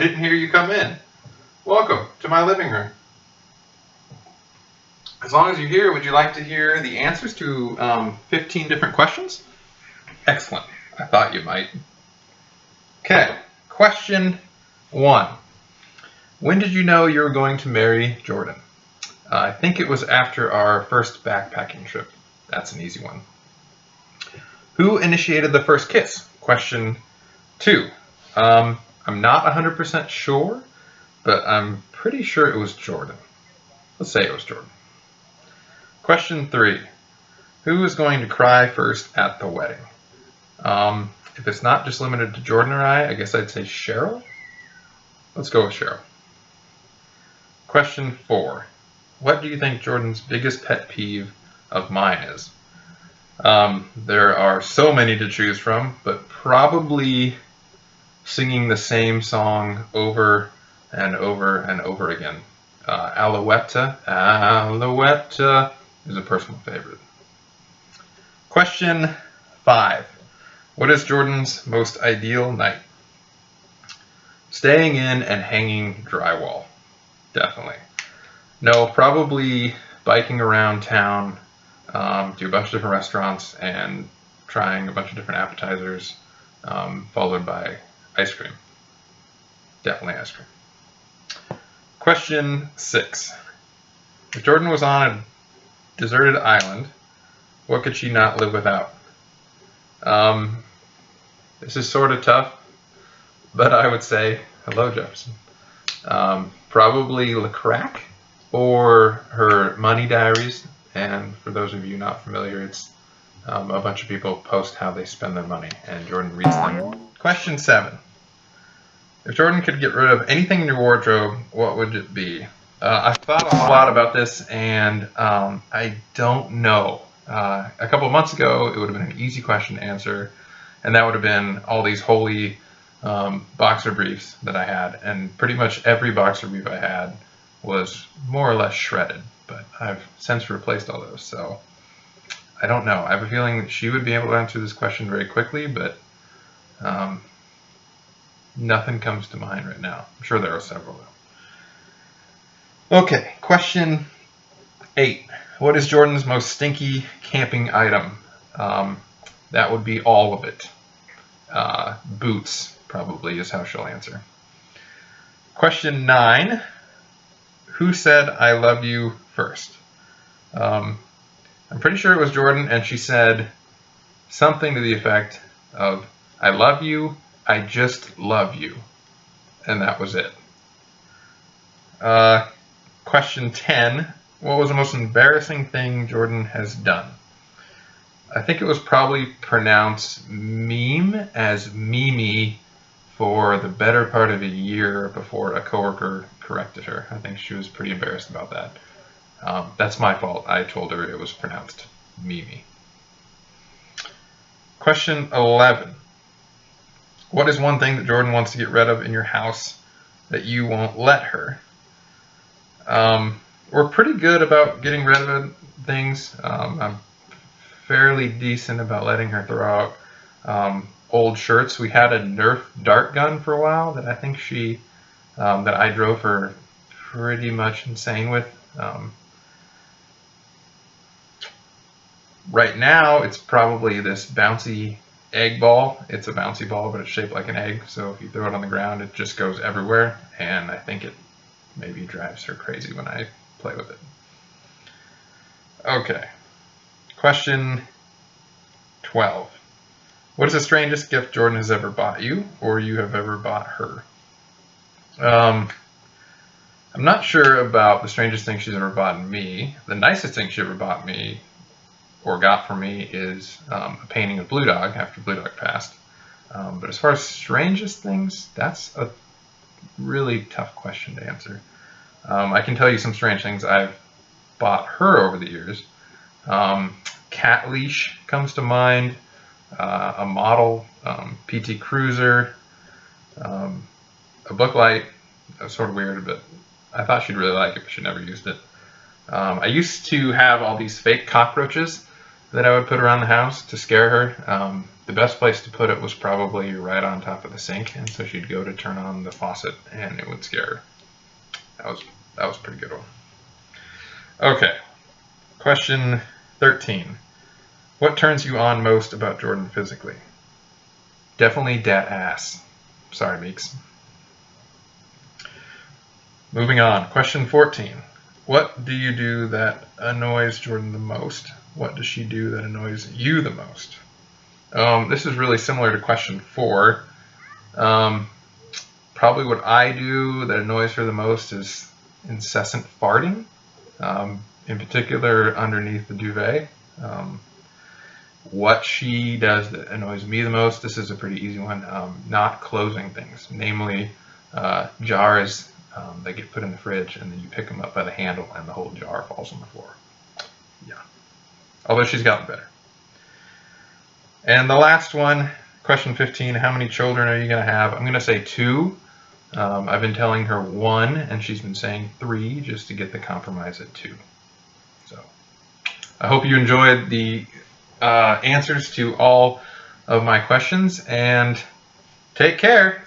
didn't hear you come in. Welcome to my living room. As long as you're here, would you like to hear the answers to 15 different questions? Excellent. I thought you might. Okay, question 1. When did you know you were going to marry Jordyn? I think it was after our first backpacking trip. That's an easy one. Who initiated the first kiss? Question 2. I'm not 100% sure, but I'm pretty sure it was Jordyn. Let's say it was Jordyn. Question 3. Who is going to cry first at the wedding? If it's not just limited to Jordyn or I guess I'd say Cheryl. Let's go with Cheryl. Question 4. What do you think Jordyn's biggest pet peeve of mine is? There are so many to choose from, but probably singing the same song over and over and over again. Alouetta, Alouetta is a personal favorite. Question 5. What is Jordyn's most ideal night? Staying in and hanging drywall. Definitely. No, probably biking around town, do a bunch of different restaurants and trying a bunch of different appetizers, followed by ice cream. Definitely ice cream. Question 6. If Jordyn was on a deserted island, what could she not live without? This is sort of tough, but I would say, hello Jefferson. Probably LeCrack or her money diaries. And for those of you not familiar, it's a bunch of people post how they spend their money, and Jordyn reads them. Question 7. If Jordyn could get rid of anything in your wardrobe, what would it be? I've thought a lot about this, and I don't know. A couple of months ago, it would have been an easy question to answer, and that would have been all these holy boxer briefs that I had, and pretty much every boxer brief I had was more or less shredded, but I've since replaced all those, so I don't know. I have a feeling that she would be able to answer this question very quickly, but nothing comes to mind right now. I'm sure there are several though. Okay, question 8. What is Jordyn's most stinky camping item? That would be all of it. Boots, probably, is how she'll answer. Question 9. Who said I love you first? I'm pretty sure it was Jordyn, and she said something to the effect of, I love you, I just love you. And that was it. Question 10. What was the most embarrassing thing Jordyn has done? I think it was probably pronounced meme as Mimi for the better part of a year before a coworker corrected her. I think she was pretty embarrassed about that. That's my fault. I told her it was pronounced Mimi. Question 11. What is one thing that Jordyn wants to get rid of in your house that you won't let her? We're pretty good about getting rid of things. I'm fairly decent about letting her throw out old shirts. We had a Nerf dart gun for a while that I think that I drove her pretty much insane with. Right now, it's probably this bouncy egg ball. It's a bouncy ball, but it's shaped like an egg. So if you throw it on the ground, it just goes everywhere. And I think it maybe drives her crazy when I play with it. Okay. Question 12. What is the strangest gift Jordyn has ever bought you, or you have ever bought her? I'm not sure about the strangest thing she's ever bought me. The nicest thing she ever bought me or got for me is a painting of Blue Dog after Blue Dog passed. But as far as strangest things, that's a really tough question to answer. I can tell you some strange things I've bought her over the years. Cat leash comes to mind, a model PT Cruiser, a book light. That was sort of weird, but I thought she'd really like it, but she never used it. I used to have all these fake cockroaches that I would put around the house to scare her. The best place to put it was probably right on top of the sink, and so she'd go to turn on the faucet and it would scare her. That was a pretty good one. Okay, question 13. What turns you on most about Jordyn physically? Definitely dat ass. Sorry, Meeks. Moving on, question 14. What do you do that annoys Jordyn the most? What does she do that annoys you the most? This is really similar to question 4. Probably what I do that annoys her the most is incessant farting, in particular underneath the duvet. What she does that annoys me the most, this is a pretty easy one, not closing things, namely jars that get put in the fridge and then you pick them up by the handle and the whole jar falls on the floor. Yeah. Although she's gotten better. And the last one, question 15, how many children are you going to have? I'm going to say 2. I've been telling her 1 and she's been saying 3 just to get the compromise at 2. So I hope you enjoyed the answers to all of my questions, and take care.